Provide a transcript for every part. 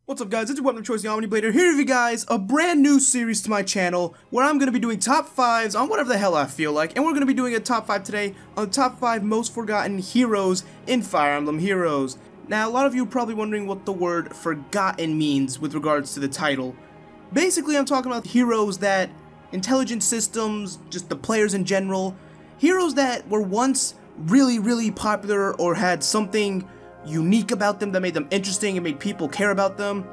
What's up guys, it's your weapon of choice, the Omni Blader, here with you guys, a brand new series to my channel, where I'm going to be doing top 5s on whatever the hell I feel like, and we're going to be doing a top 5 today on the top 5 most forgotten heroes in Fire Emblem Heroes. Now, a lot of you are probably wondering what the word forgotten means with regards to the title. Basically, I'm talking about heroes that, intelligent systems, just the players in general, heroes that were once really popular or had something unique about them that made them interesting and made people care about them,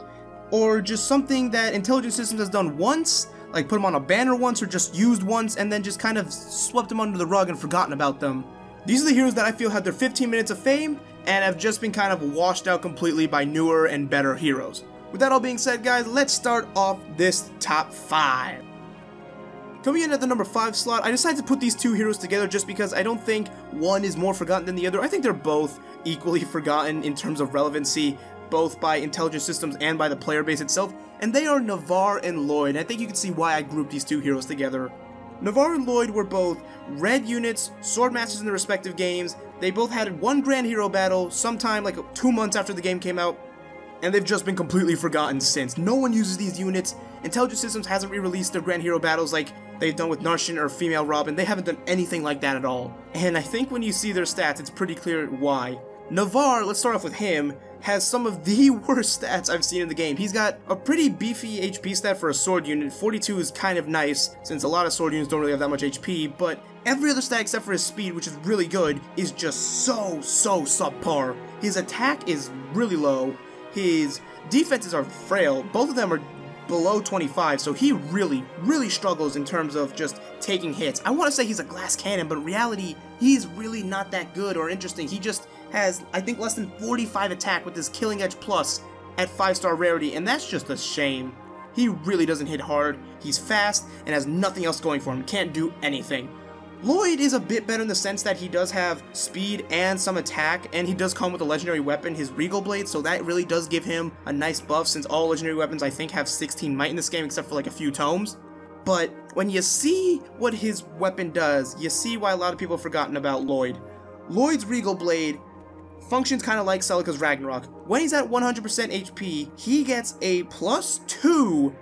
or just something that Intelligent Systems has done once, like put them on a banner once or just used once and then just kind of swept them under the rug and forgotten about them. These are the heroes that I feel had their 15 minutes of fame and have just been kind of washed out completely by newer and better heroes. With that all being said guys, let's start off this top 5. Coming in at the number 5 slot, I decided to put these two heroes together just because I don't think one is more forgotten than the other. I think they're both equally forgotten in terms of relevancy, both by Intelligent Systems and by the player base itself, and they are Navarre and Lloyd. I think you can see why I grouped these two heroes together. Navarre and Lloyd were both red units, sword masters in their respective games. They both had one grand hero battle sometime like 2 months after the game came out, and they've just been completely forgotten since. No one uses these units. Intelligent Systems hasn't re-released their grand hero battles like they've done with Narshan or Female Robin. They haven't done anything like that at all. And I think when you see their stats, it's pretty clear why. Navarre, let's start off with him, has some of the worst stats I've seen in the game. He's got a pretty beefy HP stat for a sword unit. 42 is kind of nice, since a lot of sword units don't really have that much HP, but every other stat except for his speed, which is really good, is just so subpar. His attack is really low. His defenses are frail. Both of them are below 25, so he really struggles in terms of just taking hits. I want to say he's a glass cannon, but in reality, he's really not that good or interesting. He just has, I think, less than 45 attack with his Killing Edge Plus at 5-star rarity, and that's just a shame. He really doesn't hit hard, he's fast, and has nothing else going for him, can't do anything. Lloyd is a bit better in the sense that he does have speed and some attack, and he does come with a legendary weapon, his Regal Blade, so that really does give him a nice buff since all legendary weapons I think have 16 might in this game except for like a few tomes. But when you see what his weapon does, you see why a lot of people have forgotten about Lloyd. Lloyd's Regal Blade functions kind of like Celica's Ragnarok. When he's at 100% HP, he gets a +2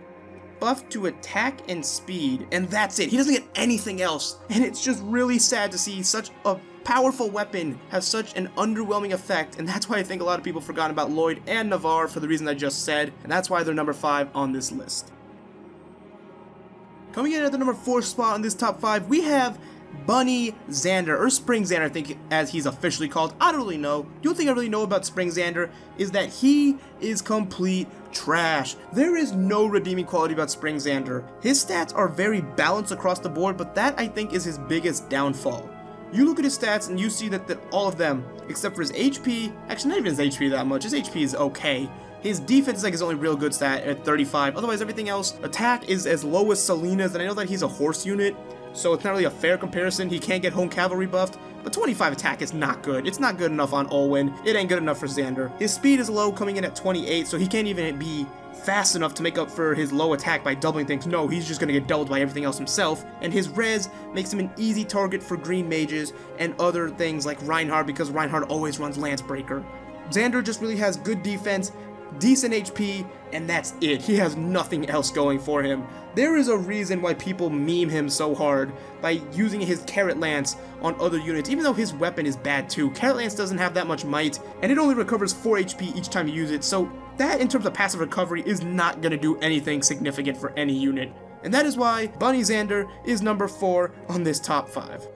buff to attack and speed, and that's it. He doesn't get anything else, and it's just really sad to see such a powerful weapon have such an underwhelming effect, and that's why I think a lot of people forgot about Lloyd and Navarre for the reason I just said, and that's why they're number 5 on this list. Coming in at the number 4 spot on this top 5, we have Bunny Xander, or Spring Xander, I think as he's officially called. I don't really know. The only thing I really know about Spring Xander is that he is complete trash. There is no redeeming quality about Spring Xander. His stats are very balanced across the board, but that I think is his biggest downfall. You look at his stats and you see that all of them, except for his HP, actually not even his HP that much, his HP is okay. His defense is like his only real good stat at 35, otherwise everything else, attack is as low as Selena's, and I know that he's a horse unit, so it's not really a fair comparison. He can't get home cavalry buffed, but 25 attack is not good. It's not good enough on Olwen. It ain't good enough for Xander. His speed is low, coming in at 28, so he can't even be fast enough to make up for his low attack by doubling things. No, he's just gonna get doubled by everything else himself, and his res makes him an easy target for green mages and other things like Reinhardt, because Reinhardt always runs Lancebreaker. Xander just really has good defense, decent HP, and that's it. He has nothing else going for him. There is a reason why people meme him so hard by using his Carrot Lance on other units, even though his weapon is bad too. Carrot Lance doesn't have that much might, and it only recovers 4 HP each time you use it, so that in terms of passive recovery is not going to do anything significant for any unit. And that is why Bunny Xander is number 4 on this top 5.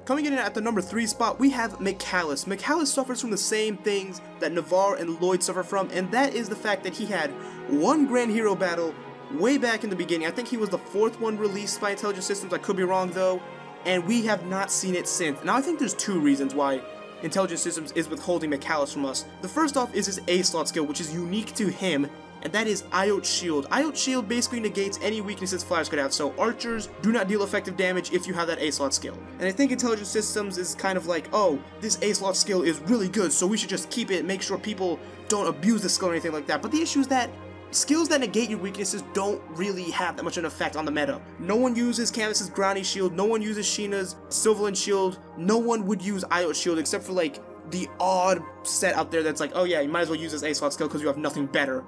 Coming in at the number 3 spot, we have McAllister. McAllister suffers from the same things that Navarre and Lloyd suffer from, and that is the fact that he had one grand hero battle way back in the beginning. I think he was the 4th one released by Intelligent Systems, I could be wrong though, and we have not seen it since. Now I think there's 2 reasons why Intelligent Systems is withholding McAllister from us. The first off is his A-slot skill, which is unique to him, and that is IOT Shield. IOT Shield basically negates any weaknesses flyers could have, so archers do not deal effective damage if you have that A-slot skill. And I think Intelligent Systems is kind of like, oh, this A-slot skill is really good, so we should just keep it and make sure people don't abuse the skill or anything like that. But the issue is that skills that negate your weaknesses don't really have that much of an effect on the meta. No one uses Canvas's Grani Shield, no one uses Sheena's Sylvan Shield, no one would use IOT Shield except for like the odd set out there that's like, oh yeah, you might as well use this A-slot skill because you have nothing better.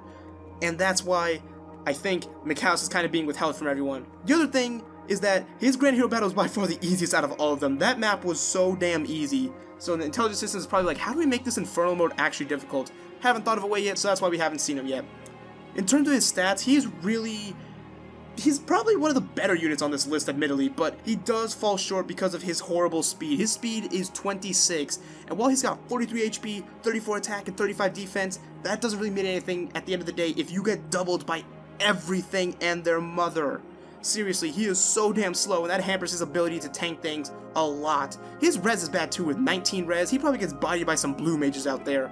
And that's why I think McAllister is kind of being withheld from everyone. The other thing is that his Grand Hero battle is by far the easiest out of all of them. That map was so damn easy. So the intelligence system is probably like, how do we make this Infernal mode actually difficult? Haven't thought of a way yet, so that's why we haven't seen him yet. In terms of his stats, he's probably one of the better units on this list, admittedly, but he does fall short because of his horrible speed. His speed is 26, and while he's got 43 HP, 34 attack, and 35 defense, that doesn't really mean anything at the end of the day if you get doubled by everything and their mother. Seriously, he is so damn slow, and that hampers his ability to tank things a lot. His res is bad too, with 19 res. He probably gets bodied by some blue mages out there.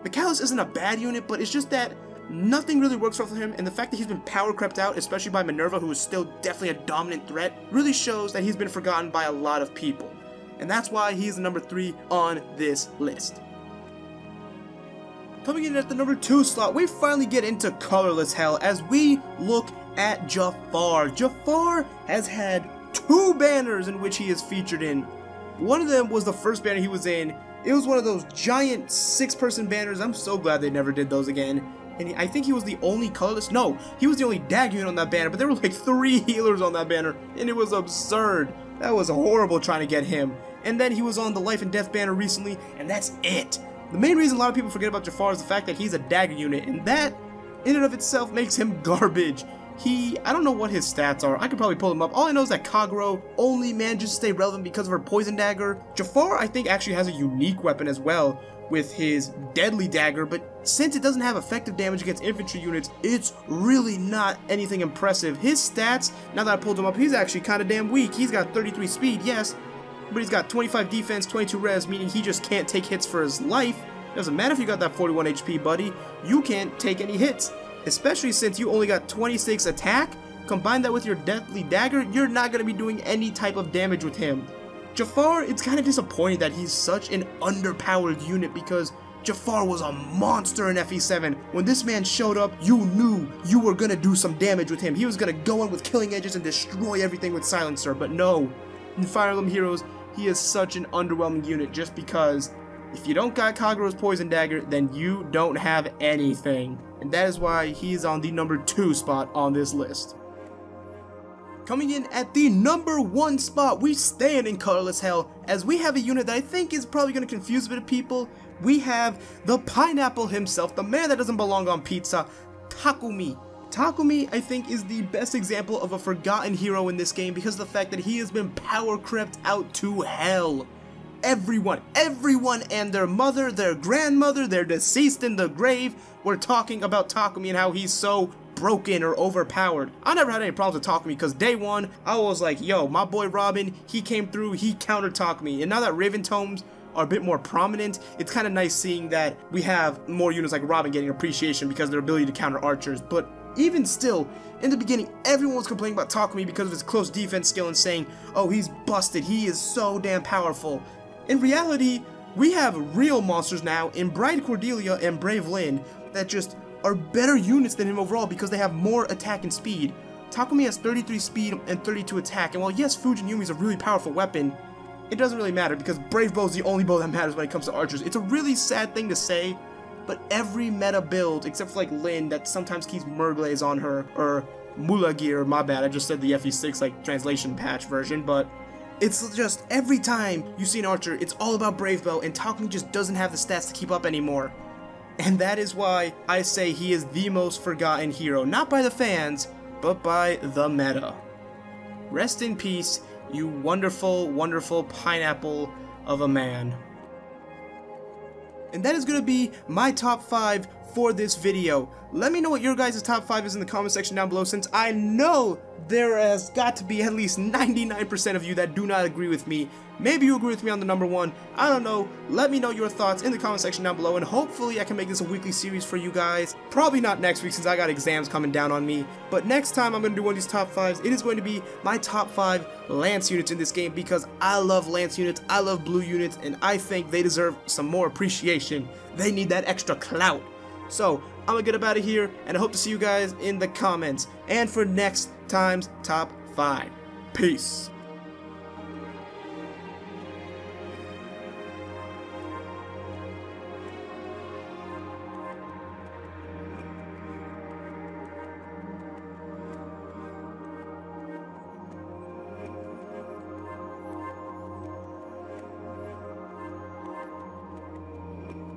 McAllister isn't a bad unit, but it's just that nothing really works well for him, and the fact that he's been power crept out, especially by Minerva, who is still definitely a dominant threat, really shows that he's been forgotten by a lot of people. And that's why he's number 3 on this list. Coming in at the number 2 slot, we finally get into Colorless Hell as we look at Jafar. Jafar has had 2 banners in which he is featured in. One of them was the first banner he was in. It was one of those giant 6-person banners. I'm so glad they never did those again. And I think he was the only colorless. No, he was the only dagger unit on that banner, but there were like 3 healers on that banner, and it was absurd. That was horrible trying to get him. And then he was on the Life and Death banner recently, and that's it. The main reason a lot of people forget about Jafar is the fact that he's a dagger unit, and that in and of itself makes him garbage. I don't know what his stats are. I could probably pull him up. All I know is that Kagero only manages to stay relevant because of her poison dagger. Jafar, I think, actually has a unique weapon as well with his deadly dagger, but since it doesn't have effective damage against infantry units, it's really not anything impressive. His stats, now that I pulled him up, he's actually kind of damn weak. He's got 33 speed, yes, but he's got 25 defense, 22 res, meaning he just can't take hits for his life. Doesn't matter if you got that 41 HP, buddy. You can't take any hits. Especially since you only got 26 attack, combine that with your deathly dagger, you're not going to be doing any type of damage with him. Jafar, it's kind of disappointing that he's such an underpowered unit because Jafar was a monster in FE7. When this man showed up, you knew you were going to do some damage with him. He was going to go in with killing edges and destroy everything with Silencer, but no. In Fire Emblem Heroes, he is such an underwhelming unit just because if you don't got Kagero's poison dagger, then you don't have anything. And that is why he's on the number 2 spot on this list. Coming in at the number 1 spot, we stand in Colorless Hell as we have a unit that I think is probably going to confuse a bit of people. We have the pineapple himself, the man that doesn't belong on pizza, Takumi. Takumi, I think, is the best example of a forgotten hero in this game because of the fact that he has been power crept out to hell. Everyone and their mother, their grandmother, their deceased in the grave were talking about Takumi and how he's so broken or overpowered. I never had any problems with Takumi because day one, I was like, yo, my boy Robin, he came through, he countered Takumi. And now that Raven Tomes are a bit more prominent, it's kind of nice seeing that we have more units like Robin getting appreciation because of their ability to counter archers. But even still, in the beginning, everyone was complaining about Takumi because of his close defense skill and saying, oh, he's busted, he is so damn powerful. In reality, we have real monsters now in Bride Cordelia and Brave Lynn that just are better units than him overall because they have more attack and speed. Takumi has 33 speed and 32 attack, and while yes, Fujin Yumi is a really powerful weapon, it doesn't really matter because Brave Bow is the only bow that matters when it comes to archers. It's a really sad thing to say, but every meta build, except for like Lynn, that sometimes keeps Murglaze on her, or Mulagir, my bad, I just said the FE6 like translation patch version, but it's just every time you see an archer, it's all about Brave Bow, and Takumi just doesn't have the stats to keep up anymore. And that is why I say he is the most forgotten hero, not by the fans, but by the meta. Rest in peace, you wonderful, wonderful pineapple of a man. And that is going to be my top 5 for this video. Let me know what your guys' top 5 is in the comment section down below, since I know there has got to be at least 99% of you that do not agree with me. Maybe you agree with me on the number 1. I don't know. Let me know your thoughts in the comment section down below, and hopefully I can make this a weekly series for you guys. Probably not next week since I got exams coming down on me, but next time I'm going to do one of these top 5s. It is going to be my top 5 Lance units in this game because I love Lance units, I love blue units, and I think they deserve some more appreciation. They need that extra clout. So, I'm gonna get up out of here, and I hope to see you guys in the comments. And for next time's top 5. Peace.